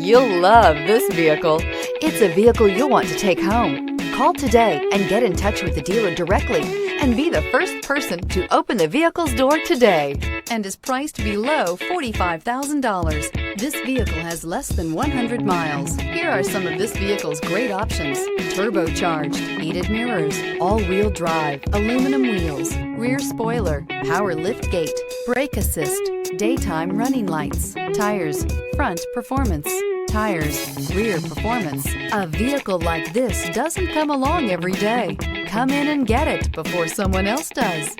You'll love this vehicle. It's a vehicle you'll want to take home. Call today and get in touch with the dealer directly and be the first person to open the vehicle's door today. And is priced below $45,000. This vehicle has less than 100 miles. Here are some of this vehicle's great options: turbocharged, heated mirrors, all-wheel drive, aluminum wheels, rear spoiler, power liftgate, brake assist, daytime running lights, tires, front performance, tires, rear performance. A vehicle like this doesn't come along every day. Come in and get it before someone else does.